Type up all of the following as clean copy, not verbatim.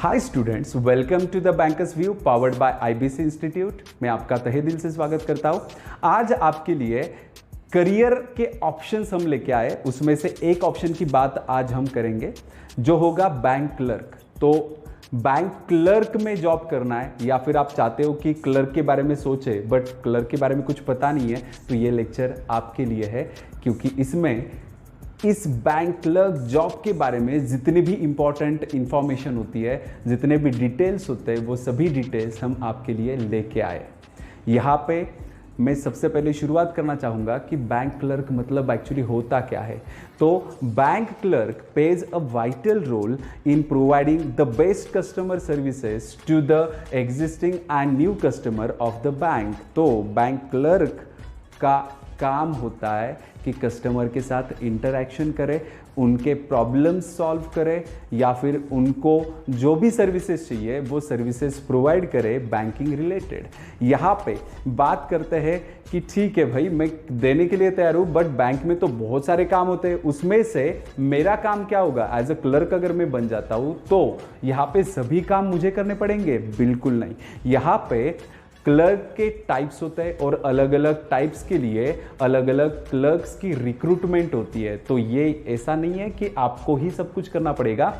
Hi students, welcome to the bankers view powered by IBC institute. मैं आपका तहे दिल से स्वागत करता हूं। आज आपके लिए करियर के ऑप्शंस हम लेके आए, उसमें से एक ऑप्शन की बात आज हम करेंगे जो होगा बैंक क्लर्क। तो बैंक क्लर्क में जॉब करना है या फिर आप चाहते हो कि क्लर्क के बारे में सोचे बट क्लर्क के बारे में कुछ पता नहीं है, तो ये लेक्चर आपके लिए है, क्योंकि इसमें इस बैंक क्लर्क जॉब के बारे में जितनी भी इंपॉर्टेंट इंफॉर्मेशन होती है, जितने भी डिटेल्स होते हैं, वो सभी डिटेल्स हम आपके लिए लेके आए। यहाँ पे मैं सबसे पहले शुरुआत करना चाहूँगा कि बैंक क्लर्क मतलब एक्चुअली होता क्या है। तो bank clerk plays a vital role in providing the best customer services to the existing and new customer of the bank. तो बैंक क्लर्क का काम होता है कि कस्टमर के साथ इंटरैक्शन करे, उनके प्रॉब्लम्स सॉल्व करे या फिर उनको जो भी सर्विसेज चाहिए वो सर्विसेज प्रोवाइड करे बैंकिंग रिलेटेड। यहाँ पे बात करते हैं कि ठीक है भाई, मैं देने के लिए तैयार हूँ बट बैंक में तो बहुत सारे काम होते हैं, उसमें से मेरा काम क्या होगा? एज अ क्लर्क अगर मैं बन जाता हूँ तो यहाँ पे सभी काम मुझे करने पड़ेंगे? बिल्कुल नहीं। यहाँ पे क्लर्क के टाइप्स होते हैं और अलग अलग टाइप्स के लिए अलग अलग क्लर्क्स की रिक्रूटमेंट होती है। तो ये ऐसा नहीं है कि आपको ही सब कुछ करना पड़ेगा,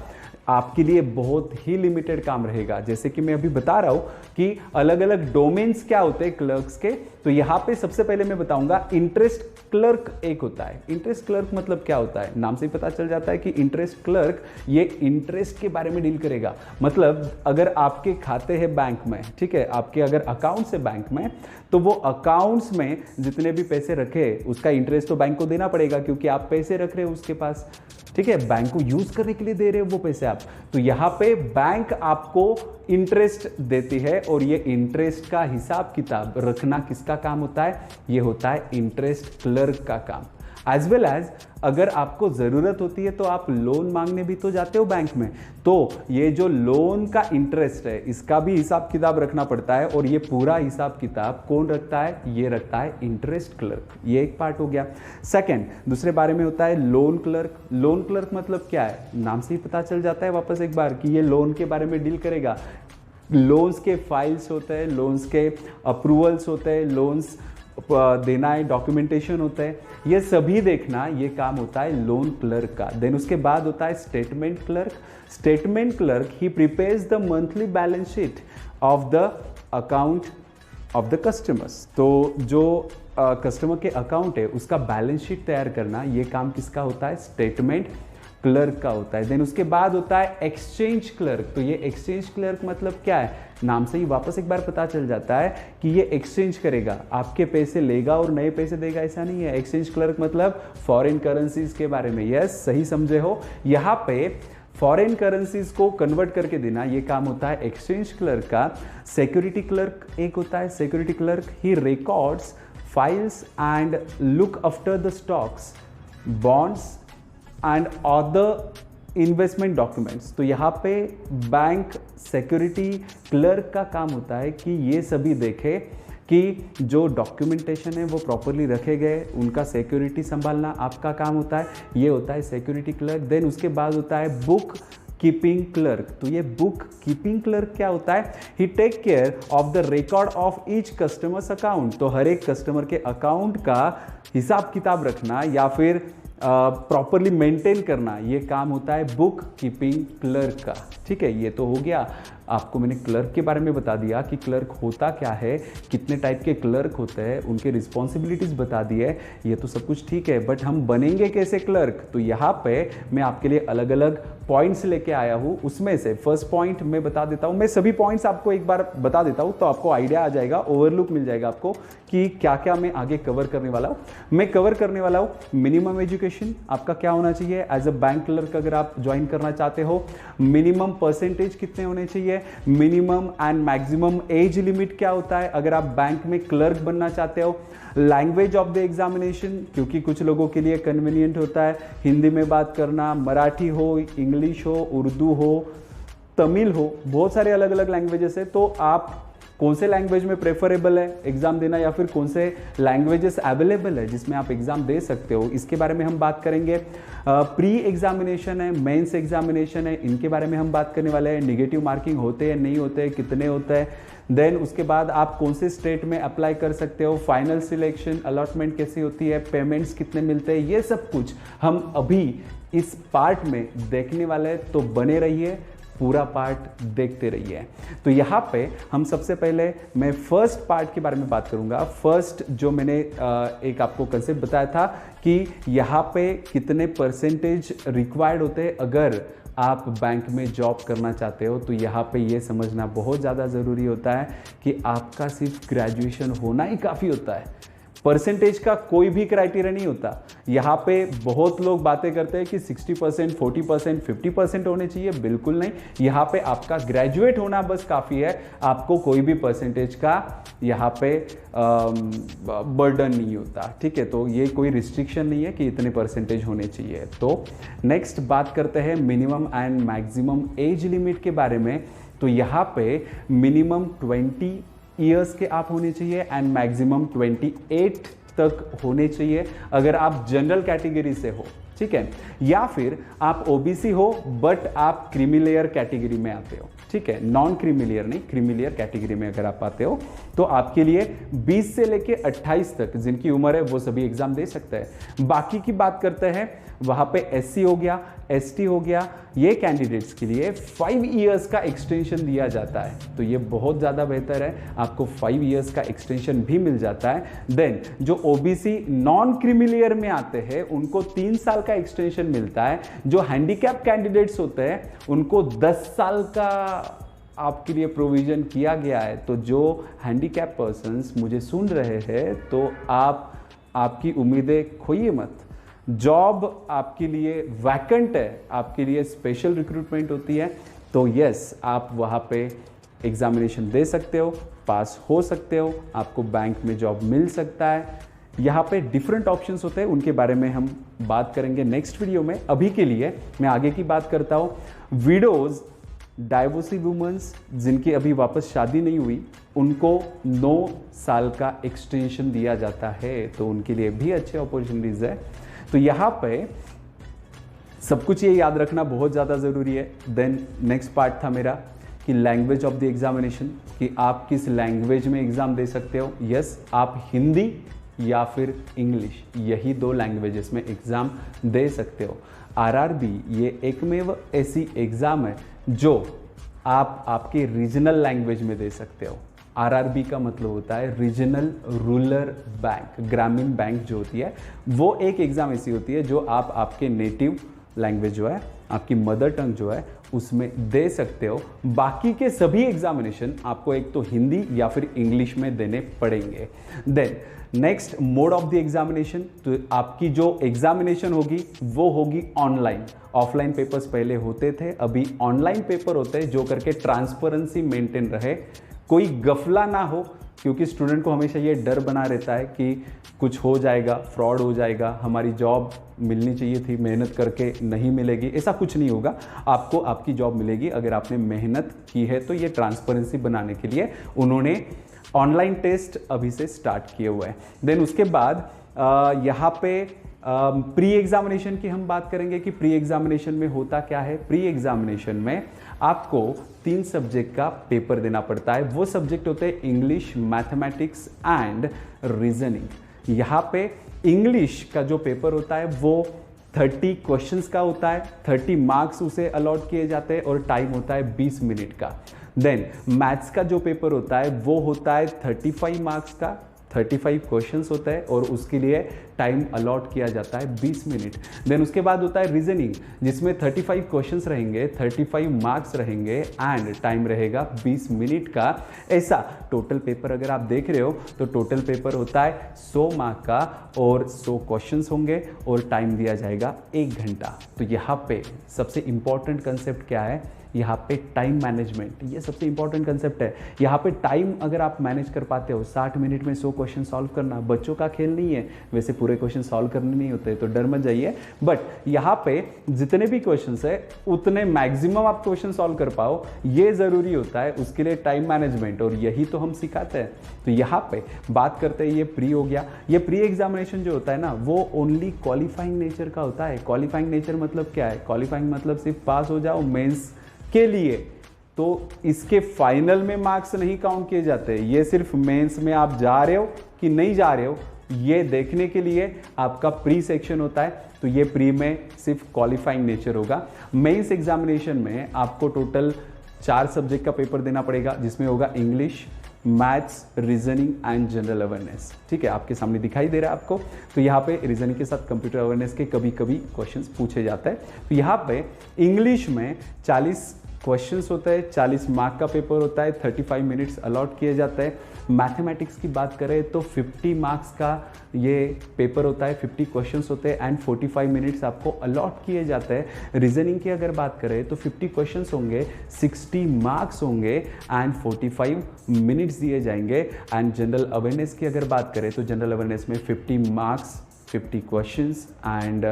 आपके लिए बहुत ही लिमिटेड काम रहेगा। जैसे कि मैं अभी बता रहा हूं कि अलग अलग डोमेन्स क्या होते हैं क्लर्क्स के। तो यहां पे सबसे पहले मैं बताऊंगा इंटरेस्ट क्लर्क एक होता है। इंटरेस्ट क्लर्क मतलब क्या होता है? नाम से ही पता चल जाता है कि इंटरेस्ट क्लर्क ये इंटरेस्ट के बारे में डील करेगा। मतलब अगर आपके खाते हैं बैंक में, ठीक है, आपके अगर अकाउंट्स है बैंक में, तो वो अकाउंट्स में जितने भी पैसे रखे उसका इंटरेस्ट तो बैंक को देना पड़ेगा, क्योंकि आप पैसे रख रहे हो उसके पास, ठीक है, बैंक को यूज करने के लिए दे रहे हो वो पैसे आप। तो यहां पे बैंक आपको इंटरेस्ट देती है और ये इंटरेस्ट का हिसाब किताब रखना किसका काम होता है? ये होता है इंटरेस्ट क्लर्क का काम। एज वेल एज अगर आपको ज़रूरत होती है तो आप लोन मांगने भी तो जाते हो बैंक में, तो ये जो लोन का इंटरेस्ट है इसका भी हिसाब किताब रखना पड़ता है। और ये पूरा हिसाब किताब कौन रखता है? ये रखता है इंटरेस्ट क्लर्क। ये एक पार्ट हो गया। सेकंड, दूसरे बारे में होता है लोन क्लर्क। लोन क्लर्क मतलब क्या है? नाम से ही पता चल जाता है वापस एक बार कि ये लोन के बारे में डील करेगा। लोन्स के फाइल्स होते हैं, लोन्स के अप्रूवल्स होते हैं, लोन्स देना है, डॉक्यूमेंटेशन होता है, ये सभी देखना, ये काम होता है लोन क्लर्क का। देन उसके बाद होता है statement clerk. Statement clerk he prepares the monthly balance sheet of the account of the customers. तो जो कस्टमर के अकाउंट है उसका बैलेंस शीट तैयार करना, ये काम किसका होता है? स्टेटमेंट क्लर्क का होता है। देन उसके बाद होता है एक्सचेंज क्लर्क। तो ये एक्सचेंज क्लर्क मतलब क्या है? नाम से ही वापस एक बार पता चल जाता है कि ये एक्सचेंज करेगा, आपके पैसे लेगा और नए पैसे देगा, ऐसा नहीं है। एक्सचेंज क्लर्क मतलब फॉरेन करेंसीज के बारे में। यस, सही समझे हो। यहाँ पे फॉरेन करेंसीज को कन्वर्ट करके देना, ये काम होता है एक्सचेंज क्लर्क का। सिक्योरिटी क्लर्क एक होता है। Security clerk he records files and look after the stocks, bonds and other investment documents. तो यहाँ पे बैंक सिक्योरिटी क्लर्क का काम होता है कि ये सभी देखे कि जो डॉक्यूमेंटेशन है वो प्रॉपरली रखे गए, उनका सिक्योरिटी संभालना आपका काम होता है, ये होता है सिक्योरिटी क्लर्क। देन उसके बाद होता है बुक कीपिंग क्लर्क। तो ये बुक कीपिंग क्लर्क क्या होता है? He take care of the record of each customers account. तो हर एक कस्टमर के अकाउंट का हिसाब किताब रखना या फिर प्रॉपरली मेंटेन करना, ये काम होता है बुक कीपिंग क्लर्क का। ठीक है, ये तो हो गया। आपको मैंने क्लर्क के बारे में बता दिया कि क्लर्क होता क्या है, कितने टाइप के क्लर्क होते हैं, उनके रिस्पॉन्सिबिलिटीज़ बता दी है, ये तो सब कुछ ठीक है। बट हम बनेंगे कैसे क्लर्क? तो यहाँ पे मैं आपके लिए अलग अलग पॉइंट्स लेके आया हूँ। उसमें से फर्स्ट पॉइंट मैं बता देता हूँ। मैं सभी पॉइंट्स आपको एक बार बता देता हूँ तो आपको आइडिया आ जाएगा, ओवरलुक मिल जाएगा आपको कि क्या क्या मैं आगे कवर करने वाला हूँ। मैं कवर करने वाला हूँ मिनिमम एजुकेशन आपका क्या होना चाहिए एज अ बैंक क्लर्क अगर आप ज्वाइन करना चाहते हो, मिनिमम परसेंटेज कितने होने चाहिए, minimum and maximum age limit क्या होता है अगर आप बैंक में क्लर्क बनना चाहते हो, लैंग्वेज ऑफ द एग्जामिनेशन, क्योंकि कुछ लोगों के लिए कन्वीनियंट होता है हिंदी में बात करना, मराठी हो, इंग्लिश हो, उर्दू हो, तमिल हो, बहुत सारे अलग अलग लैंग्वेजेस है, तो आप कौन से लैंग्वेज में प्रेफरेबल है एग्जाम देना, या फिर कौन से लैंग्वेजेस अवेलेबल है जिसमें आप एग्जाम दे सकते हो, इसके बारे में हम बात करेंगे। प्री एग्जामिनेशन है, मेंस एग्जामिनेशन है, इनके बारे में हम बात करने वाले हैं। निगेटिव मार्किंग होते हैं नहीं होते हैं, कितने होते हैं, देन उसके बाद आप कौन से स्टेट में अप्लाई कर सकते हो, फाइनल सिलेक्शन, अलॉटमेंट कैसी होती है, पेमेंट्स कितने मिलते हैं, ये सब कुछ हम अभी इस पार्ट में देखने वाले हैं। तो बने रहिए, पूरा पार्ट देखते रहिए। तो यहाँ पे हम सबसे पहले मैं फर्स्ट पार्ट के बारे में बात करूंगा। फर्स्ट जो मैंने एक आपको कंसेप्ट बताया था कि यहाँ पे कितने परसेंटेज रिक्वायर्ड होते हैं अगर आप बैंक में जॉब करना चाहते हो। तो यहाँ पे ये समझना बहुत ज़्यादा ज़रूरी होता है कि आपका सिर्फ ग्रेजुएशन होना ही काफ़ी होता है। परसेंटेज का कोई भी क्राइटेरिया नहीं होता। यहाँ पे बहुत लोग बातें करते हैं कि 60%, 40%, 50% होने चाहिए, बिल्कुल नहीं। यहाँ पे आपका ग्रेजुएट होना बस काफ़ी है, आपको कोई भी परसेंटेज का यहाँ पे बर्डन नहीं होता, ठीक है। तो ये कोई रिस्ट्रिक्शन नहीं है कि इतने परसेंटेज होने चाहिए। तो नेक्स्ट बात करते हैं minimum and maximum age limit के बारे में। तो यहाँ पे मिनिमम 20 ईयर्स के आप होने चाहिए एंड मैक्सिमम 28 तक होने चाहिए अगर आप जनरल कैटेगरी से हो, ठीक है, या फिर आप ओबीसी हो बट आप क्रीमी कैटेगरी में आते हो, ठीक है, नॉन क्रीमी नहीं, क्रीमी कैटेगरी में अगर आप आते हो तो आपके लिए 20 से लेके 28 तक जिनकी उम्र है वो सभी एग्जाम दे सकते हैं। बाकी की बात करते हैं, वहां पे एससी हो गया, एसटी हो गया, ये कैंडिडेट्स के लिए 5 इयर्स का एक्सटेंशन दिया जाता है। तो ये बहुत ज़्यादा बेहतर है, आपको 5 इयर्स का एक्सटेंशन भी मिल जाता है। देन जो ओबीसी नॉन क्रीमी लेयर में आते हैं उनको 3 साल का एक्सटेंशन मिलता है। जो हैंडीकैप कैंडिडेट्स होते हैं उनको 10 साल का आपके लिए प्रोविजन किया गया है। तो जो हैंडीकैप पर्सन्स मुझे सुन रहे हैं तो आपकी उम्मीदें खोइए मत। जॉब आपके लिए वैकेंट है, आपके लिए स्पेशल रिक्रूटमेंट होती है। तो यस, आप वहाँ पे एग्जामिनेशन दे सकते हो, पास हो सकते हो, आपको बैंक में जॉब मिल सकता है। यहाँ पे डिफरेंट ऑप्शंस होते हैं, उनके बारे में हम बात करेंगे नेक्स्ट वीडियो में। अभी के लिए मैं आगे की बात करता हूँ। विडोज, डाइवोर्सी वुमेन्स जिनकी अभी वापस शादी नहीं हुई, उनको 9 साल का एक्सटेंशन दिया जाता है। तो उनके लिए भी अच्छे अपॉर्चुनिटीज़ है। तो यहाँ पे सब कुछ ये याद रखना बहुत ज़्यादा ज़रूरी है। देन नेक्स्ट पार्ट था मेरा कि लैंग्वेज ऑफ द एग्जामिनेशन, कि आप किस लैंग्वेज में एग्ज़ाम दे सकते हो। यस, आप हिंदी या फिर इंग्लिश, यही 2 लैंग्वेजेस में एग्ज़ाम दे सकते हो। आरआरबी ये एकमेव ऐसी एग्ज़ाम है जो आप आपके रीजनल लैंग्वेज में दे सकते हो। आरआरबी का मतलब होता है रीजनल रूरल बैंक, ग्रामीण बैंक जो होती है वो एक एग्ज़ाम ऐसी होती है जो आप आपके नेटिव लैंग्वेज जो है, आपकी मदर टंग जो है उसमें दे सकते हो। बाकी के सभी एग्जामिनेशन आपको एक तो हिंदी या फिर इंग्लिश में देने पड़ेंगे। Then next mode of the examination, तो आपकी जो एग्जामिनेशन होगी वो होगी ऑनलाइन। ऑफलाइन पेपर्स पहले होते थे, अभी ऑनलाइन पेपर होते हैं, जो करके ट्रांसपेरेंसी मेंटेन रहे, कोई गफला ना हो, क्योंकि स्टूडेंट को हमेशा ये डर बना रहता है कि कुछ हो जाएगा, फ्रॉड हो जाएगा, हमारी जॉब मिलनी चाहिए थी, मेहनत करके नहीं मिलेगी। ऐसा कुछ नहीं होगा, आपको आपकी जॉब मिलेगी अगर आपने मेहनत की है। तो ये ट्रांसपेरेंसी बनाने के लिए उन्होंने ऑनलाइन टेस्ट अभी से स्टार्ट किए हुए हैं। देन उसके बाद यहाँ पे प्री एग्जामिनेशन की हम बात करेंगे कि प्री एग्जामिनेशन में होता क्या है। प्री एग्जामिनेशन में आपको 3 सब्जेक्ट का पेपर देना पड़ता है। वो सब्जेक्ट होते हैं इंग्लिश, मैथमेटिक्स एंड रीजनिंग। यहाँ पे इंग्लिश का जो पेपर होता है वो 30 क्वेश्चंस का होता है, 30 मार्क्स उसे अलॉट किए जाते हैं और टाइम होता है 20 मिनट का। देन मैथ्स का जो पेपर होता है वो होता है 35 मार्क्स का, 35 क्वेश्चंस होता है और उसके लिए टाइम अलॉट किया जाता है 20 मिनट। देन उसके बाद होता है रीजनिंग, जिसमें 35 क्वेश्चंस रहेंगे, 35 मार्क्स रहेंगे एंड टाइम रहेगा 20 मिनट का। ऐसा टोटल पेपर अगर आप देख रहे हो तो टोटल पेपर होता है 100 मार्क का और 100 क्वेश्चंस होंगे और टाइम दिया जाएगा 1 घंटा। तो यहाँ पे सबसे इंपॉर्टेंट कंसेप्ट क्या है यहाँ पे टाइम मैनेजमेंट, ये सबसे इंपॉर्टेंट कंसेप्ट है। यहाँ पे टाइम अगर आप मैनेज कर पाते हो, 60 मिनट में 100 क्वेश्चन सॉल्व करना बच्चों का खेल नहीं है। वैसे पूरे क्वेश्चन सॉल्व करने नहीं होते तो डर मत जाइए, बट यहाँ पे जितने भी क्वेश्चन है उतने मैक्सिमम आप क्वेश्चन सॉल्व कर पाओ, ये जरूरी होता है। उसके लिए टाइम मैनेजमेंट, और यही तो हम सिखाते हैं। तो यहाँ पे बात करते हैं, ये प्री हो गया। ये प्री एग्जामिनेशन जो होता है ना, वो ओनली क्वालिफाइंग नेचर का होता है। क्वालिफाइंग नेचर मतलब क्या है? क्वालिफाइंग मतलब सिर्फ पास हो जाओ मेंस के लिए, तो इसके फाइनल में मार्क्स नहीं काउंट किए जाते। ये सिर्फ मेंस में आप जा रहे हो कि नहीं जा रहे हो, ये देखने के लिए आपका प्री सेक्शन होता है। तो ये प्री में सिर्फ क्वालिफाइंग नेचर होगा। मेंस एग्जामिनेशन में आपको टोटल 4 सब्जेक्ट का पेपर देना पड़ेगा, जिसमें होगा English, maths, reasoning and general awareness. ठीक है, आपके सामने दिखाई दे रहा है आपको। तो यहाँ पे रीजनिंग के साथ कंप्यूटर अवेयरनेस के कभी कभी क्वेश्चंस पूछे जाते हैं। तो यहाँ पे इंग्लिश में 40 क्वेश्चंस होते हैं, 40 मार्क का पेपर होता है, 35 मिनट्स अलॉट किए जाते हैं। मैथमेटिक्स की बात करें तो 50 मार्क्स का ये पेपर होता है, 50 क्वेश्चंस होते हैं एंड 45 मिनट्स आपको अलॉट किए जाते हैं। रीजनिंग की अगर बात करें तो 50 क्वेश्चंस होंगे, 60 मार्क्स होंगे एंड 45 मिनट्स दिए जाएंगे। एंड जनरल अवेयरनेस की अगर बात करें तो जनरल अवेयरनेस में 50 मार्क्स, 50 क्वेश्चंस एंड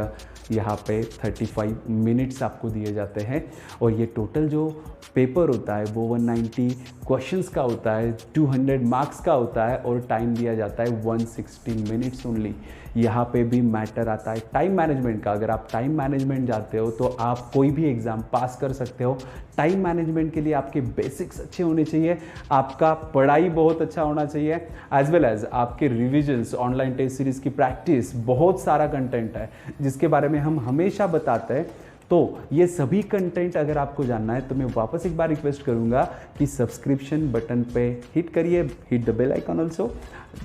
यहाँ पे 35 मिनट्स आपको दिए जाते हैं। और ये टोटल जो पेपर होता है वो 190 क्वेश्चंस का होता है, 200 मार्क्स का होता है और टाइम दिया जाता है 160 मिनट्स ओनली। यहाँ पे भी मैटर आता है टाइम मैनेजमेंट का। अगर आप टाइम मैनेजमेंट जानते हो तो आप कोई भी एग्ज़ाम पास कर सकते हो। टाइम मैनेजमेंट के लिए आपके बेसिक्स अच्छे होने चाहिए, आपका पढ़ाई बहुत अच्छा होना चाहिए, एज वेल एज आपके रिविजन्स, ऑनलाइन टेस्ट सीरीज़ की प्रैक्टिस, बहुत सारा कंटेंट है जिसके बारे में हम हमेशा बताते हैं। तो ये सभी कंटेंट अगर आपको जानना है तो मैं वापस एक बार रिक्वेस्ट करूंगा कि सब्सक्रिप्शन बटन पे हिट करिए, hit the bell icon also,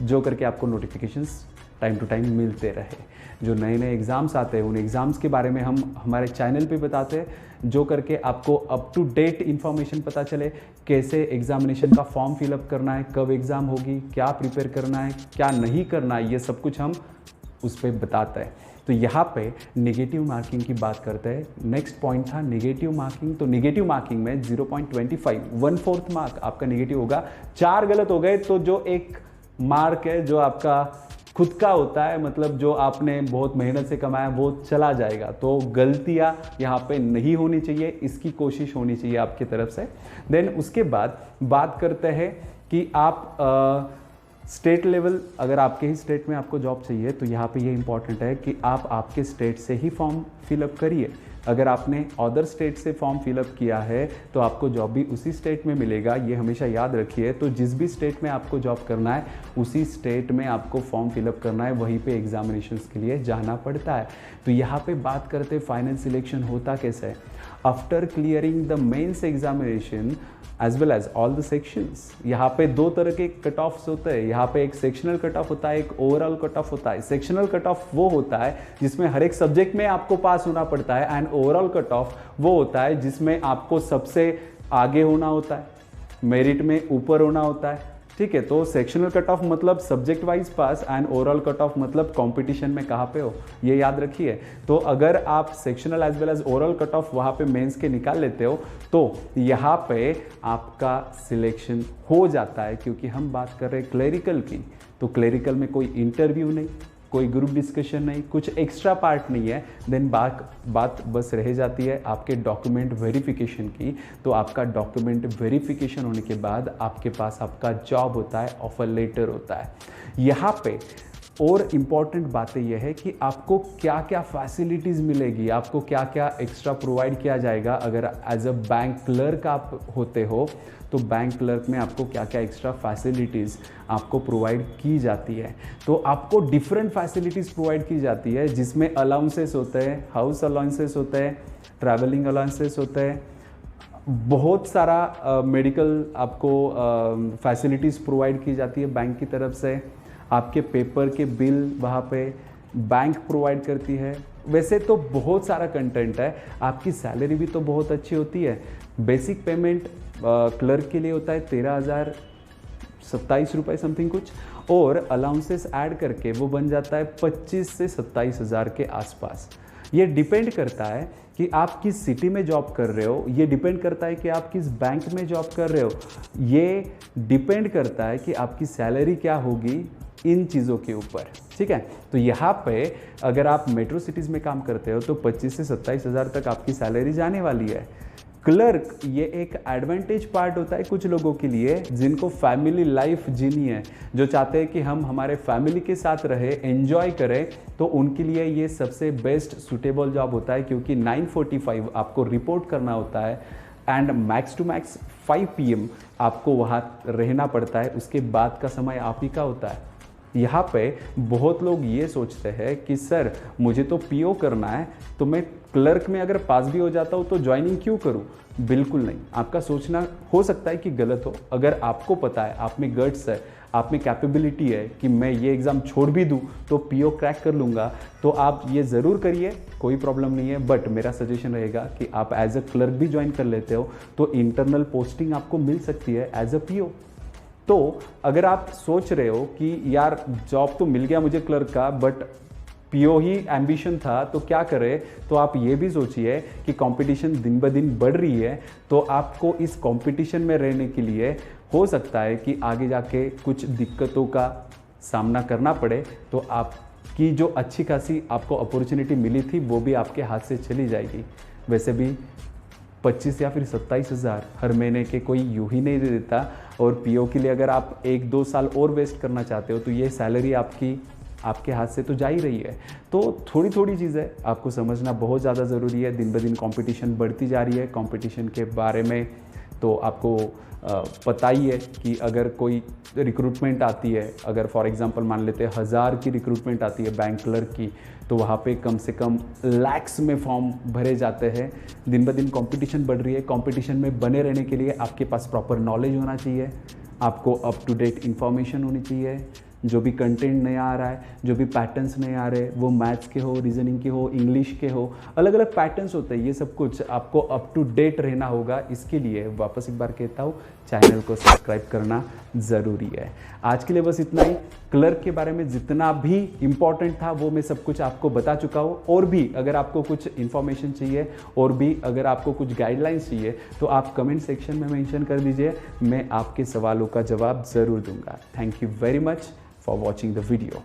जो करके आपको नोटिफिकेशंस टाइम टू टाइम मिलते रहे। जो नए नए एग्ज़ाम्स आते हैं उन एग्ज़ाम्स के बारे में हम हमारे चैनल पे बताते हैं, जो करके आपको अप टू डेट इन्फॉर्मेशन पता चले, कैसे एग्जामिनेशन का फॉर्म फिलअप करना है, कब एग्ज़ाम होगी, क्या प्रिपेयर करना है, क्या नहीं करना है, ये सब कुछ हम उस पर बताते हैं। तो यहाँ पे नेगेटिव मार्किंग की बात करते हैं। नेक्स्ट पॉइंट था नेगेटिव मार्किंग। तो नेगेटिव मार्किंग में 0.25 1/4 मार्क आपका नेगेटिव होगा। 4 गलत हो गए तो जो एक मार्क है जो आपका खुद का होता है, मतलब जो आपने बहुत मेहनत से कमाया, वो चला जाएगा। तो गलतियां यहाँ पे नहीं होनी चाहिए, इसकी कोशिश होनी चाहिए आपकी तरफ से। देन उसके बाद बात करते हैं कि आप स्टेट लेवल, अगर आपके ही स्टेट में आपको जॉब चाहिए तो यहाँ पे ये इंपॉर्टेंट है कि आप आपके स्टेट से ही फॉर्म फिलअप करिए। अगर आपने अदर स्टेट से फॉर्म फिलअप किया है तो आपको जॉब भी उसी स्टेट में मिलेगा, ये हमेशा याद रखिए। तो जिस भी स्टेट में आपको जॉब करना है उसी स्टेट में आपको फॉर्म फिलअप करना है, वहीं पे एग्जामिनेशंस के लिए जाना पड़ता है। तो यहाँ पे बात करते फाइनल सिलेक्शन होता कैसे है। After clearing the mains examination as well as all the sections, यहाँ पे 2 तरह के कट ऑफ्स होते हैं। यहाँ पे एक सेक्शनल कट ऑफ होता है, एक ओवरऑल कट ऑफ होता है। सेक्शनल कट ऑफ वो होता है जिसमें हर एक सब्जेक्ट में आपको पास होना पड़ता है, एंड ओवरऑल कट ऑफ वो होता है जिसमें आपको सबसे आगे होना होता है, मेरिट में ऊपर होना होता है। ठीक है, तो सेक्शनल कट ऑफ मतलब subject wise pass and overall cut of मतलब कंपटीशन में कहाँ पे हो, ये याद रखिए। तो अगर आप sectional as well as overall cut off वहाँ पे मेंस के निकाल लेते हो तो यहाँ पे आपका सिलेक्शन हो जाता है। क्योंकि हम बात कर रहे हैं क्लेरिकल की, तो क्लेरिकल में कोई इंटरव्यू नहीं, कोई ग्रुप डिस्कशन नहीं, कुछ एक्स्ट्रा पार्ट नहीं है। देन बात बस रह जाती है आपके डॉक्यूमेंट वेरिफिकेशन की। तो आपका डॉक्यूमेंट वेरिफिकेशन होने के बाद आपके पास आपका जॉब होता है, ऑफर लेटर होता है। यहाँ पे और इम्पॉर्टेंट बातें यह है कि आपको क्या क्या फैसिलिटीज़ मिलेगी, आपको क्या क्या एक्स्ट्रा प्रोवाइड किया जाएगा। अगर एज अ बैंक क्लर्क आप होते हो तो बैंक क्लर्क में आपको क्या क्या एक्स्ट्रा फैसिलिटीज़ आपको प्रोवाइड की जाती है। तो आपको डिफरेंट फैसिलिटीज़ प्रोवाइड की जाती है, जिसमें अलाउंसेस होते हैं, हाउस अलाउंसेस होते हैं, ट्रैवलिंग अलाउंसेस होते हैं, बहुत सारा मेडिकल आपको फैसिलिटीज़ प्रोवाइड की जाती है बैंक की तरफ से। आपके पेपर के बिल वहाँ पे बैंक प्रोवाइड करती है। वैसे तो बहुत सारा कंटेंट है, आपकी सैलरी भी तो बहुत अच्छी होती है। बेसिक पेमेंट क्लर्क के लिए होता है 13,027 रुपये समथिंग कुछ, और अलाउंसेस ऐड करके वो बन जाता है 25 से 27 हज़ार के आसपास। ये डिपेंड करता है कि आप किस सिटी में जॉब कर रहे हो, ये डिपेंड करता है कि आप किस बैंक में जॉब कर रहे हो, ये डिपेंड करता है कि आपकी सैलरी क्या होगी इन चीज़ों के ऊपर। ठीक है, तो यहाँ पे अगर आप मेट्रो सिटीज़ में काम करते हो तो 25 से 27 हज़ार तक आपकी सैलरी जाने वाली है। क्लर्क ये एक एडवांटेज पार्ट होता है कुछ लोगों के लिए जिनको फैमिली लाइफ जीनी है, जो चाहते हैं कि हम हमारे फैमिली के साथ रहे, एंजॉय करें, तो उनके लिए ये सबसे बेस्ट सूटेबल जॉब होता है, क्योंकि 9:45 आपको रिपोर्ट करना होता है and max to max 5 PM आपको वहाँ रहना पड़ता है। उसके बाद का समय आप ही का होता है। यहाँ पे बहुत लोग ये सोचते हैं कि सर मुझे तो पीओ करना है, तो मैं क्लर्क में अगर पास भी हो जाता हूँ तो ज्वाइनिंग क्यों करूँ। बिल्कुल नहीं, आपका सोचना हो सकता है कि गलत हो। अगर आपको पता है, आप में गट्स है, आप में कैपेबिलिटी है कि मैं ये एग्ज़ाम छोड़ भी दूँ तो पीओ क्रैक कर लूँगा, तो आप ये ज़रूर करिए, कोई प्रॉब्लम नहीं है। बट मेरा सजेशन रहेगा कि आप एज अ क्लर्क भी ज्वाइन कर लेते हो तो इंटरनल पोस्टिंग आपको मिल सकती है एज अ पीओ। तो अगर आप सोच रहे हो कि यार जॉब तो मिल गया मुझे क्लर्क का, बट पीओ ही एम्बिशन था तो क्या करें, तो आप ये भी सोचिए कि कंपटीशन दिन ब दिन बढ़ रही है, तो आपको इस कंपटीशन में रहने के लिए हो सकता है कि आगे जाके कुछ दिक्कतों का सामना करना पड़े, तो आपकी जो अच्छी खासी आपको अपॉर्चुनिटी मिली थी वो भी आपके हाथ से चली जाएगी। वैसे भी 25 या फिर 27 हज़ार हर महीने के कोई यूं ही नहीं दे देता, और पीओ के लिए अगर आप 1-2 साल और वेस्ट करना चाहते हो तो ये सैलरी आपके हाथ से तो जा ही रही है। तो थोड़ी थोड़ी चीज़ें आपको समझना बहुत ज़्यादा ज़रूरी है। दिन ब दिन कंपटीशन बढ़ती जा रही है। कंपटीशन के बारे में तो आपको पता ही है कि अगर कोई रिक्रूटमेंट आती है, अगर फॉर एग्जांपल मान लेते हैं 1000 की रिक्रूटमेंट आती है बैंक क्लर्क की, तो वहाँ पे कम से कम लैक्स में फॉर्म भरे जाते हैं। दिन ब दिन कंपटीशन बढ़ रही है। कंपटीशन में बने रहने के लिए आपके पास प्रॉपर नॉलेज होना चाहिए, आपको अप टू डेट इन्फॉर्मेशन होनी चाहिए। जो भी कंटेंट नया आ रहा है, जो भी पैटर्न्स नए आ रहे हैं, वो मैथ्स के हो, रीजनिंग के हो, इंग्लिश के हो, अलग अलग पैटर्न्स होते हैं। ये सब कुछ आपको अप टू डेट रहना होगा। इसके लिए वापस एक बार कहता हूँ, चैनल को सब्सक्राइब करना ज़रूरी है। आज के लिए बस इतना ही। क्लर्क के बारे में जितना भी इम्पॉर्टेंट था वो मैं सब कुछ आपको बता चुका हूँ। और भी अगर आपको कुछ इन्फॉर्मेशन चाहिए, और भी अगर आपको कुछ गाइडलाइंस चाहिए, तो आप कमेंट सेक्शन में मेंशन कर दीजिए, मैं आपके सवालों का जवाब ज़रूर दूंगा। Thank you very much for watching the video.